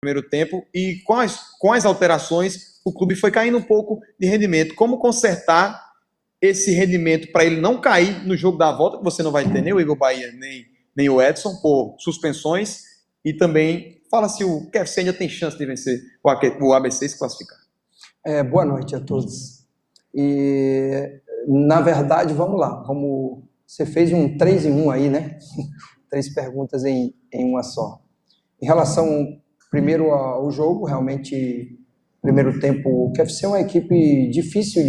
primeiro tempo e com as alterações o clube foi caindo um pouco de rendimento. Como consertar esse rendimento para ele não cair no jogo da volta, que você não vai ter nem o Igor Bahia, nem o Edson, por suspensões, e também fala se o KFC ainda tem chance de vencer o ABC e se classificar. Boa noite a todos. E, na verdade, vamos lá. Você fez um 3 em 1 aí, né? 3 perguntas em uma só. Em relação, primeiro, ao jogo, realmente, primeiro tempo, o KFC é uma equipe difícil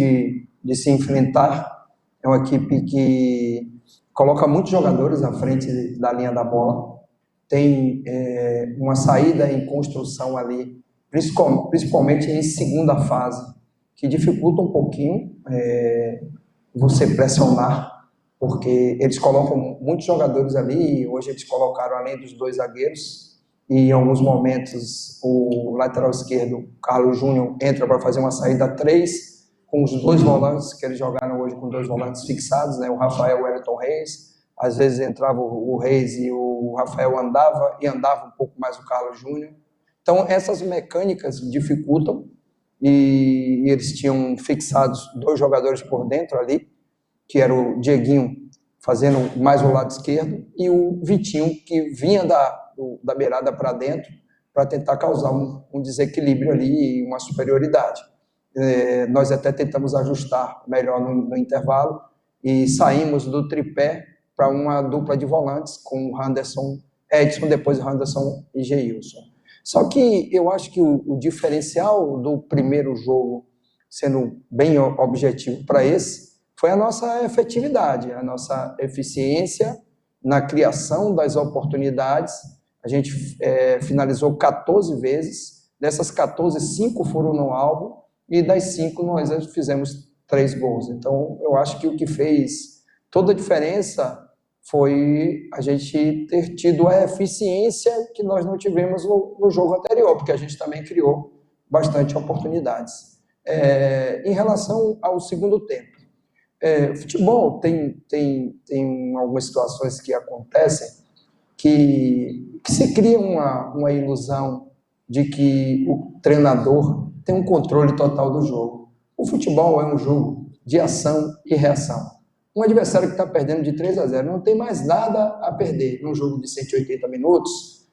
de se enfrentar. É uma equipe que coloca muitos jogadores à frente da linha da bola. Tem uma saída em construção ali, principalmente em segunda fase, que dificulta um pouquinho você pressionar, porque eles colocam muitos jogadores ali. Hoje eles colocaram, além dos 2 zagueiros, e em alguns momentos o lateral esquerdo, Carlos Júnior, entra para fazer uma saída 3, com os 2 volantes, que eles jogaram hoje com 2 volantes fixados, né? O Rafael e o Wellington Reis. Às vezes entrava o Reis e o Rafael andava um pouco mais o Carlos Júnior. Então essas mecânicas dificultam, e eles tinham fixados 2 jogadores por dentro ali, que era o Dieguinho fazendo mais o lado esquerdo e o Vitinho, que vinha da beirada para dentro para tentar causar um desequilíbrio ali e uma superioridade. Nós até tentamos ajustar melhor no intervalo e saímos do tripé para uma dupla de volantes com o Anderson, Edson, depois o Anderson e Geilson. Só que eu acho que o diferencial do primeiro jogo, sendo bem objetivo para esse, foi a nossa efetividade, a nossa eficiência na criação das oportunidades. A gente finalizou 14 vezes, dessas 14, 5 foram no alvo, e das 5 nós fizemos 3 gols. Então eu acho que o que fez toda a diferença foi a gente ter tido a eficiência que nós não tivemos no jogo anterior, porque a gente também criou bastante oportunidades. Em relação ao segundo tempo, futebol tem algumas situações que acontecem que se cria uma ilusão de que o treinador tem um controle total do jogo. O futebol é um jogo de ação e reação. Um adversário que está perdendo de 3-0 não tem mais nada a perder num jogo de 180 minutos.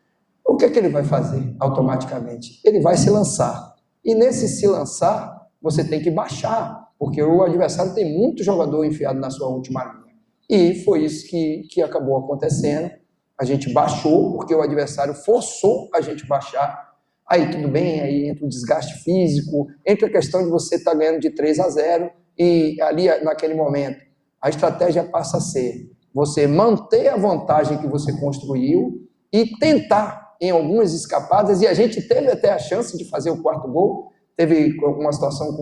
O que é que ele vai fazer automaticamente? Ele vai se lançar. E nesse se lançar, você tem que baixar, porque o adversário tem muito jogador enfiado na sua última linha. E foi isso que acabou acontecendo. A gente baixou, porque o adversário forçou a gente baixar. Aí tudo bem, aí entra o desgaste físico, entra a questão de você estar ganhando de 3-0, e ali naquele momento a estratégia passa a ser você manter a vantagem que você construiu e tentar em algumas escapadas, e a gente teve até a chance de fazer o 4º gol. Teve uma situação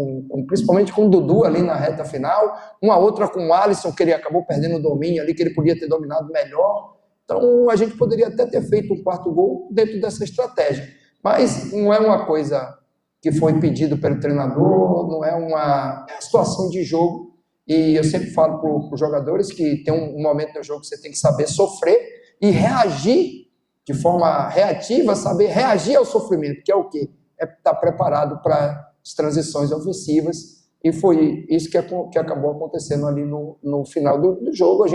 principalmente com o Dudu ali na reta final, uma outra com o Alisson, que ele acabou perdendo o domínio ali, que ele podia ter dominado melhor. Então a gente poderia até ter feito um 4º gol dentro dessa estratégia, mas não é uma coisa que foi pedido pelo treinador, não é uma situação de jogo. E eu sempre falo para os jogadores que tem um momento no jogo que você tem que saber sofrer e reagir de forma reativa, saber reagir ao sofrimento, que é o quê? É estar preparado para as transições ofensivas, e foi isso que acabou acontecendo ali no final do jogo.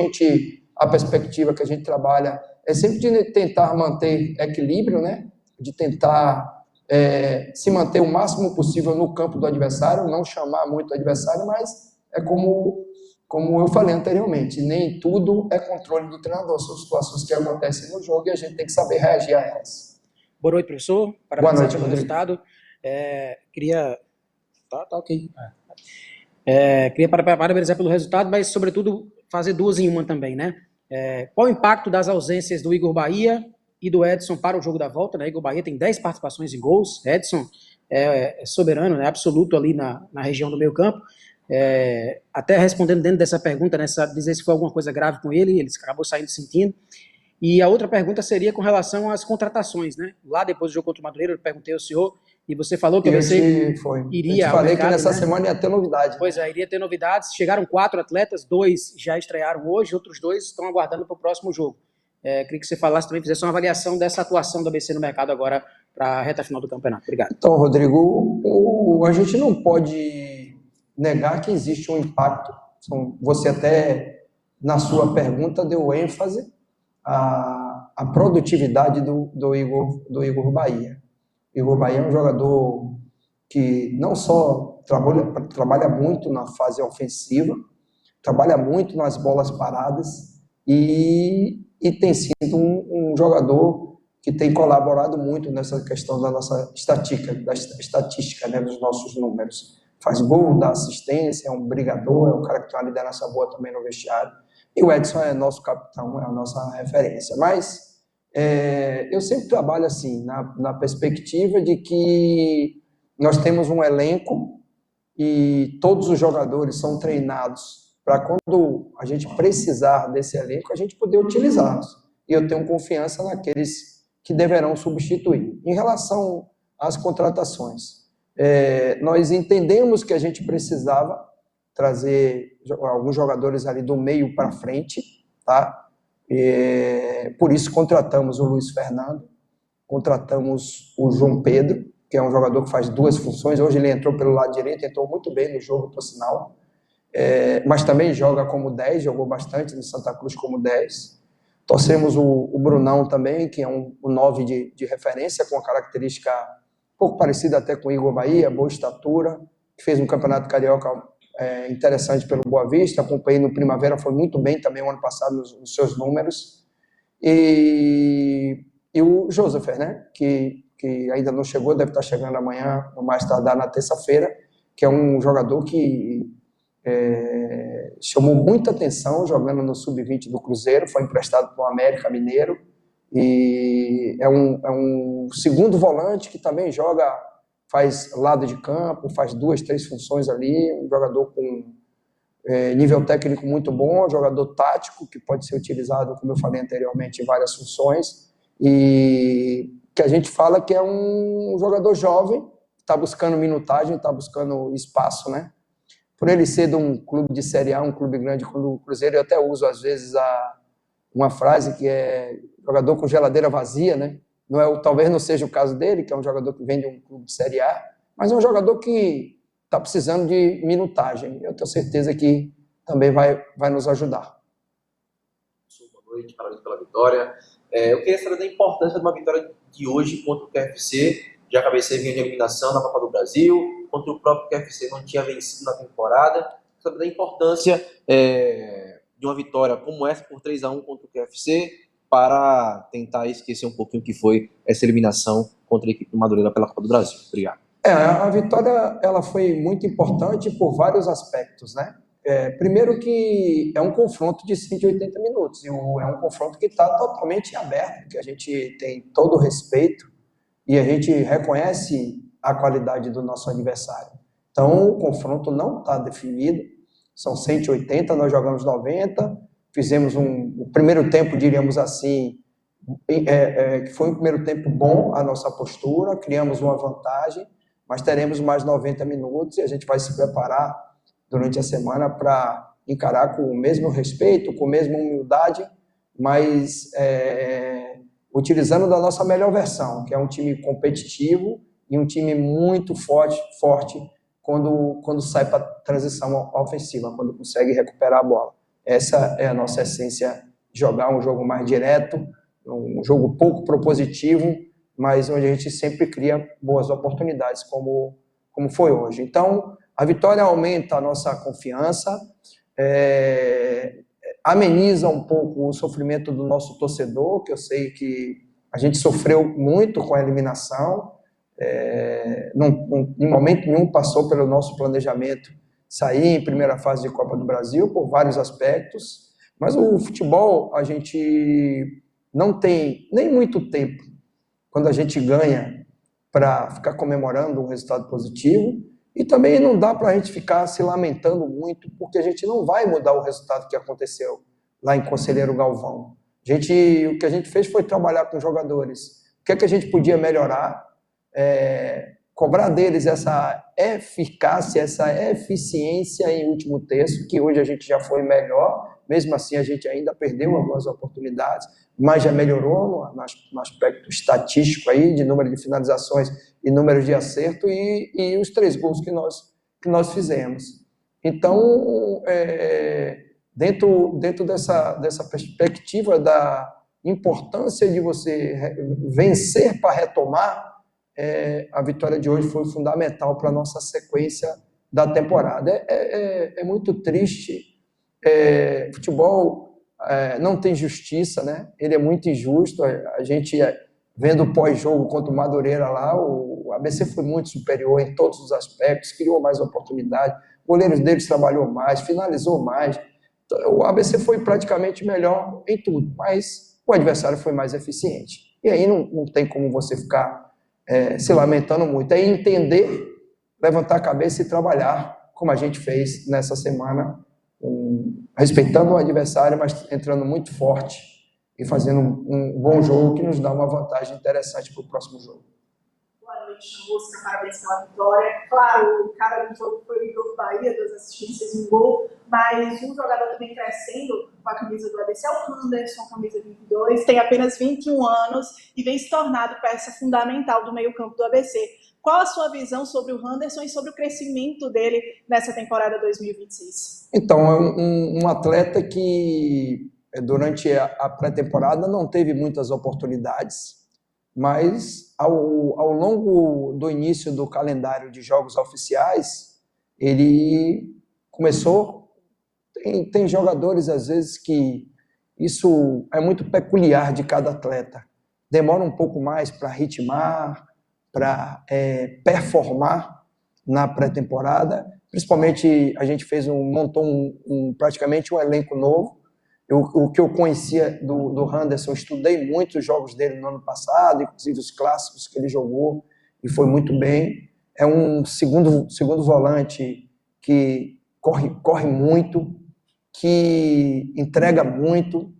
A perspectiva que a gente trabalha é sempre de tentar manter equilíbrio, né? De tentar se manter o máximo possível no campo do adversário, não chamar muito o adversário, mas é como eu falei anteriormente, nem tudo é controle do treinador, são situações que acontecem no jogo e a gente tem que saber reagir a elas. Boa noite, professor. Parabéns pelo resultado. Queria... Tá ok. Queria parabenizar pelo resultado, mas, sobretudo, fazer 2 em 1 também, né? Qual o impacto das ausências do Igor Bahia e do Edson para o jogo da volta, né? Igor Bahia tem 10 participações em gols, Edson é soberano, né? Absoluto ali na região do meio campo. Até respondendo dentro dessa pergunta, né, dizer se foi alguma coisa grave com ele acabou saindo sentindo. E a outra pergunta seria com relação às contratações, né? Lá depois do jogo contra o Madureira, eu perguntei ao senhor, e você falou que você iria ao mercado, falei que nessa semana ia ter novidade. Pois é, iria ter novidades. Chegaram 4 atletas, 2 já estrearam hoje, outros 2 estão aguardando para o próximo jogo. Queria que você falasse também, fizesse uma avaliação dessa atuação do ABC no mercado agora para a reta final do campeonato. Obrigado. Então, Rodrigo, a gente não pode negar que existe um impacto. Você até, na sua pergunta, deu ênfase à produtividade do Igor Bahia. O Igor Bahia é um jogador que não só trabalha muito na fase ofensiva, trabalha muito nas bolas paradas e tem sido um jogador que tem colaborado muito nessa questão da nossa estatística, né, dos nossos números. Faz gol, dá assistência, é um brigador, é um cara que tem uma liderança boa também no vestiário. E o Edson é nosso capitão, é a nossa referência. Mas eu sempre trabalho assim, na perspectiva de que nós temos um elenco e todos os jogadores são treinados para quando a gente precisar desse elenco, a gente poder utilizá-los. E eu tenho confiança naqueles que deverão substituir. Em relação às contratações, nós entendemos que a gente precisava trazer alguns jogadores ali do meio para frente, tá? Por isso contratamos o Luiz Fernando, contratamos o João Pedro, que é um jogador que faz duas funções. Hoje ele entrou pelo lado direito, entrou muito bem no jogo, por sinal, mas também joga como 10, jogou bastante no Santa Cruz como 10. Torcemos o Brunão também, que é um 9 de referência, com uma característica um pouco parecida até com o Igor Bahia, boa estatura, que fez um campeonato carioca interessante pelo Boa Vista. Acompanhei no Primavera, foi muito bem também o ano passado nos seus números. E o Joseph, né, que ainda não chegou, deve estar chegando amanhã, ou mais tardar na terça-feira, que é um jogador que chamou muita atenção jogando no Sub-20 do Cruzeiro, foi emprestado para o América Mineiro, e é um segundo volante que também faz lado de campo, faz 2, 3 funções ali, um jogador com nível técnico muito bom, um jogador tático, que pode ser utilizado, como eu falei anteriormente, em várias funções, e que a gente fala que é um jogador jovem, está buscando minutagem, está buscando espaço, né? Por ele ser de um clube de Série A, um clube grande como o Cruzeiro, eu até uso às vezes uma frase que é jogador com geladeira vazia, né? Talvez não seja o caso dele, que é um jogador que vem de um clube de Série A, mas é um jogador que está precisando de minutagem. Eu tenho certeza que também vai nos ajudar. Boa noite, parabéns pela vitória. Eu queria saber da importância de uma vitória de hoje contra o QFC. Já a KBC vinha de eliminação na Copa do Brasil, contra o próprio QFC não tinha vencido na temporada. Saber da importância de uma vitória como essa por 3-1 contra o QFC, para tentar esquecer um pouquinho o que foi essa eliminação contra a equipe do Madureira pela Copa do Brasil. Obrigado. A vitória ela foi muito importante por vários aspectos, né? Primeiro que é um confronto de 180 minutos, e é um confronto que está totalmente aberto, que a gente tem todo o respeito e a gente reconhece a qualidade do nosso adversário. Então, o confronto não está definido, são 180, nós jogamos 90, fizemos o primeiro tempo, diríamos assim, que foi um primeiro tempo bom a nossa postura, criamos uma vantagem, mas teremos mais 90 minutos e a gente vai se preparar durante a semana para encarar com o mesmo respeito, com a mesma humildade, mas utilizando da nossa melhor versão, que é um time competitivo e um time muito forte quando sai para a transição ofensiva, quando consegue recuperar a bola. Essa é a nossa essência, jogar um jogo mais direto, um jogo pouco propositivo, mas onde a gente sempre cria boas oportunidades, como foi hoje. Então, a vitória aumenta a nossa confiança, ameniza um pouco o sofrimento do nosso torcedor, que eu sei que a gente sofreu muito com a eliminação, em momento nenhum passou pelo nosso planejamento sair em primeira fase de Copa do Brasil, por vários aspectos, mas o futebol, a gente não tem nem muito tempo, quando a gente ganha, para ficar comemorando um resultado positivo, e também não dá para a gente ficar se lamentando muito, porque a gente não vai mudar o resultado que aconteceu lá em Conselheiro Galvão. O que a gente fez foi trabalhar com jogadores. O que é que a gente podia melhorar? Cobrar deles essa eficácia, essa eficiência em último terço, que hoje a gente já foi melhor, mesmo assim a gente ainda perdeu algumas oportunidades, mas já melhorou no aspecto estatístico aí, de número de finalizações e número de acerto, e os 3 gols que nós fizemos. Então, dentro dessa perspectiva da importância de você vencer para retomar, a vitória de hoje foi fundamental para a nossa sequência da temporada. É muito triste. Futebol não tem justiça, né? Ele é muito injusto. A gente, vendo o pós-jogo contra o Madureira lá, o ABC foi muito superior em todos os aspectos, criou mais oportunidade, o goleiro deles trabalhou mais, finalizou mais. O ABC foi praticamente melhor em tudo, mas o adversário foi mais eficiente. E aí não tem como você ficar se lamentando muito. É entender, levantar a cabeça e trabalhar, como a gente fez nessa semana, respeitando o adversário, mas entrando muito forte e fazendo um bom jogo que nos dá uma vantagem interessante para o próximo jogo. Boa noite, Música, parabéns pela vitória. Claro, o cara do jogo foi o Igor Bahia, 2 assistências e 1 gol, mas um jogador também crescendo com a camisa do ABC é o Anderson, camisa 22, tem apenas 21 anos e vem se tornando peça fundamental do meio-campo do ABC. Qual a sua visão sobre o Anderson e sobre o crescimento dele nessa temporada 2026? Então, é um atleta que durante a pré-temporada não teve muitas oportunidades, mas ao longo do início do calendário de jogos oficiais, ele começou. Tem jogadores, às vezes, que isso é muito peculiar de cada atleta. Demora um pouco mais para ritmar, para performar na pré-temporada. Principalmente, a gente montou praticamente um elenco novo. O que eu conhecia do Anderson, estudei muito os jogos dele no ano passado, inclusive os clássicos que ele jogou, e foi muito bem. É um segundo volante que corre muito, que entrega muito.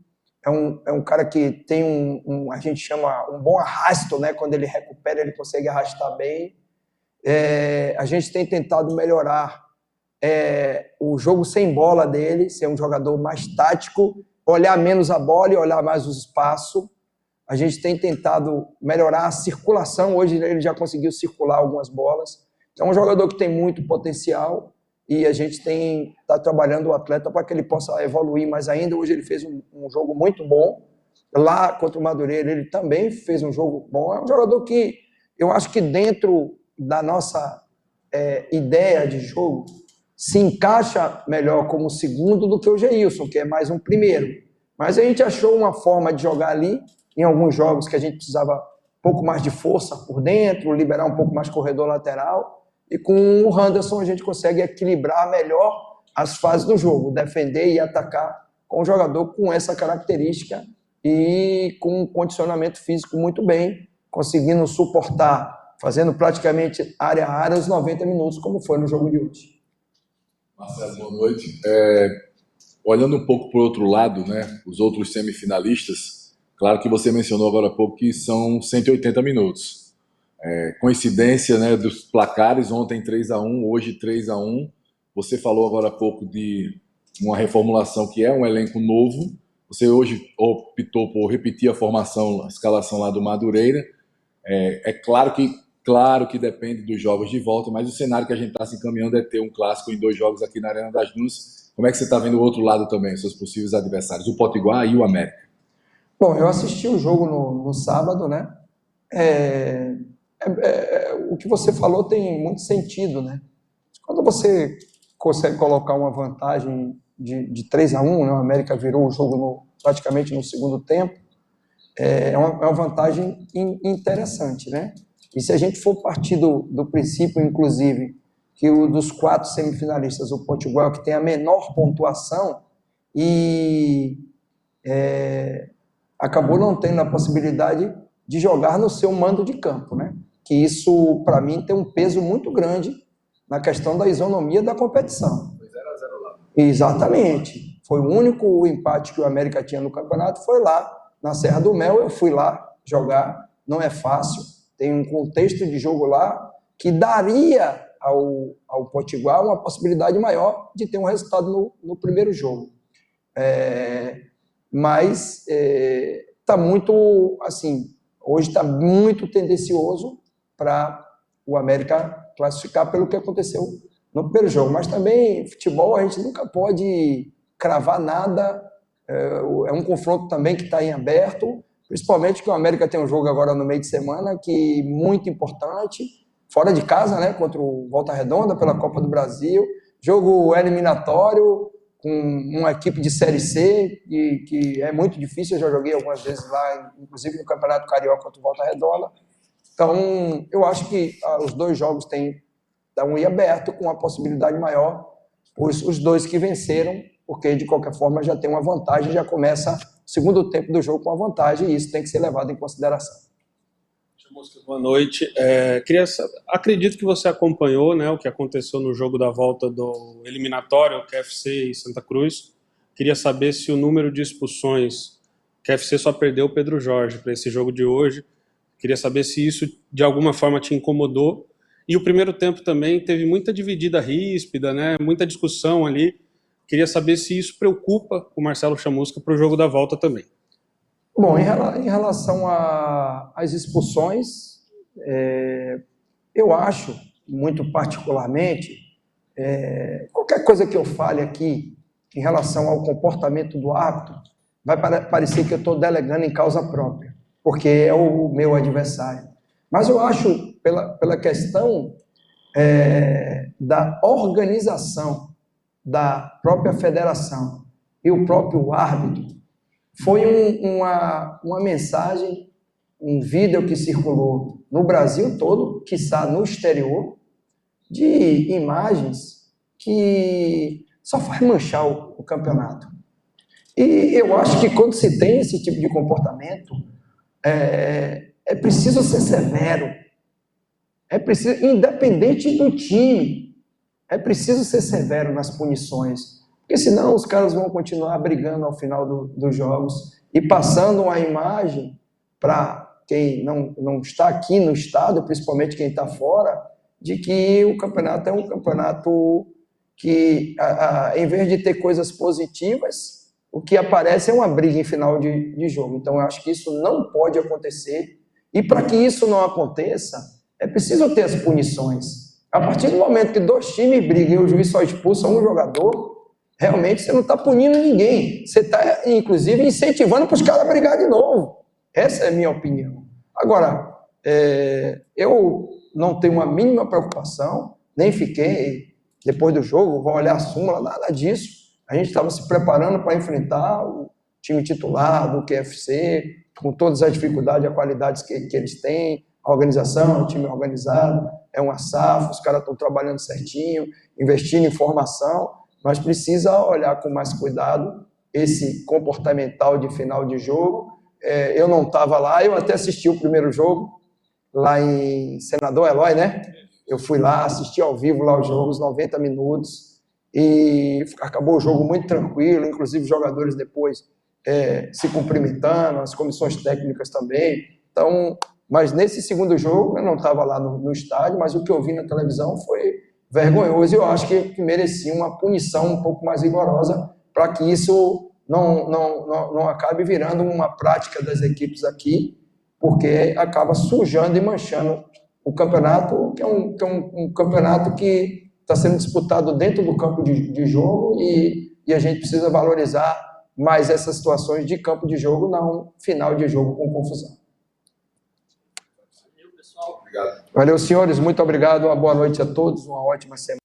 É um cara que tem a gente chama um bom arrasto, né? Quando ele recupera, ele consegue arrastar bem. A gente tem tentado melhorar o jogo sem bola dele, ser um jogador mais tático, olhar menos a bola e olhar mais o espaço. A gente tem tentado melhorar a circulação. Hoje ele já conseguiu circular algumas bolas. Então, é um jogador que tem muito potencial e a gente está trabalhando o atleta para que ele possa evoluir mais ainda. Hoje ele fez um jogo muito bom. Lá contra o Madureira ele também fez um jogo bom. É um jogador que eu acho que dentro da nossa ideia de jogo se encaixa melhor como segundo do que o Geilson, que é mais um primeiro. Mas a gente achou uma forma de jogar ali, em alguns jogos que a gente precisava um pouco mais de força por dentro, liberar um pouco mais corredor lateral, e com o Anderson a gente consegue equilibrar melhor as fases do jogo, defender e atacar com um jogador com essa característica e com um condicionamento físico muito bem, conseguindo suportar, fazendo praticamente área a área os 90 minutos, como foi no jogo de hoje. Marcelo, boa noite. Olhando um pouco para o outro lado, né, os outros semifinalistas, claro que você mencionou agora há pouco que são 180 minutos. Coincidência, né, dos placares, ontem 3-1, hoje 3-1. Você falou agora há pouco de uma reformulação que é um elenco novo. Você hoje optou por repetir a escalação lá do Madureira. Claro que depende dos jogos de volta, mas o cenário que a gente está se encaminhando é ter um clássico em 2 jogos aqui na Arena das Dunas. Como é que você está vendo o outro lado também, seus possíveis adversários, o Potiguar e o América? Bom, eu assisti o jogo no sábado, né? O que você falou tem muito sentido, né? Quando você consegue colocar uma vantagem de 3-1, né? O América virou o jogo praticamente no segundo tempo, é uma vantagem interessante, né? E se a gente for partir do princípio, inclusive, que dos 4 semifinalistas, o Potiguar, que tem a menor pontuação, e acabou não tendo a possibilidade de jogar no seu mando de campo, né? Que isso, para mim, tem um peso muito grande na questão da isonomia da competição. Foi 0-0 lá. Exatamente. Foi o único empate que o América tinha no campeonato, foi lá, na Serra do Mel. Eu fui lá jogar, não é fácil. Tem um contexto de jogo lá que daria ao Potiguar uma possibilidade maior de ter um resultado no primeiro jogo. Mas está muito, assim, hoje está muito tendencioso para o América classificar pelo que aconteceu no primeiro jogo. Mas também, futebol, a gente nunca pode cravar nada, é um confronto também que está em aberto, principalmente que o América tem um jogo agora no meio de semana, que muito importante, fora de casa, né, contra o Volta Redonda, pela Copa do Brasil, jogo eliminatório, com uma equipe de Série C, que é muito difícil, eu já joguei algumas vezes lá, inclusive no Campeonato Carioca contra o Volta Redonda. Então, eu acho que os dois jogos estão em aberto, com uma possibilidade maior, os dois que venceram, porque de qualquer forma já tem uma vantagem, já começa o segundo tempo do jogo com a vantagem, e isso tem que ser levado em consideração. Chamusca, boa noite. Acredito que você acompanhou, né, o que aconteceu no jogo da volta do eliminatório, KFC e Santa Cruz. Queria saber se o número de expulsões, KFC só perdeu o Pedro Jorge para esse jogo de hoje. Queria saber se isso de alguma forma te incomodou. E o primeiro tempo também teve muita dividida ríspida, né, muita discussão ali. Queria saber se isso preocupa o Marcelo Chamusca para o jogo da volta também. Bom, em relação às expulsões, eu acho, muito particularmente, qualquer coisa que eu fale aqui em relação ao comportamento do árbitro, vai parecer que eu estou delegando em causa própria, porque é o meu adversário. Mas eu acho, pela questão da organização da própria federação e o próprio árbitro, foi uma mensagem, um vídeo que circulou no Brasil todo, quiçá no exterior, de imagens que só faz manchar o campeonato. E eu acho que quando se tem esse tipo de comportamento, é preciso ser severo, independente do time, é preciso ser severo nas punições, porque senão os caras vão continuar brigando ao final dos jogos e passando uma imagem para quem não está aqui no estado, principalmente quem está fora, de que o campeonato é um campeonato que, em vez de ter coisas positivas, o que aparece é uma briga em final de jogo. Então, eu acho que isso não pode acontecer, e para que isso não aconteça, é preciso ter as punições. A partir do momento que dois times brigam e o juiz só expulsa um jogador, realmente você não está punindo ninguém. Você está, inclusive, incentivando para os caras brigar de novo. Essa é a minha opinião. Agora, eu não tenho uma mínima preocupação, nem fiquei, depois do jogo, vou olhar a súmula, nada disso. A gente estava se preparando para enfrentar o time titular do QFC, com todas as dificuldades e as qualidades que eles têm, a organização, o time organizado, é uma SAF, os caras estão trabalhando certinho, investindo em formação, mas precisa olhar com mais cuidado esse comportamental de final de jogo. Eu não estava lá, eu até assisti o primeiro jogo, lá em Senador Eloy, né? Eu fui lá, assisti ao vivo lá os jogos, 90 minutos, e acabou o jogo muito tranquilo, inclusive os jogadores depois se cumprimentando, as comissões técnicas também. Então, mas nesse segundo jogo, eu não estava lá no estádio, mas o que eu vi na televisão foi vergonhoso, e eu acho que merecia uma punição um pouco mais rigorosa para que isso não acabe virando uma prática das equipes aqui, porque acaba sujando e manchando o campeonato, que é um campeonato que está sendo disputado dentro do campo de jogo, e a gente precisa valorizar mais essas situações de campo de jogo, não final de jogo com confusão. Obrigado. Valeu, senhores, muito obrigado, uma boa noite a todos, uma ótima semana.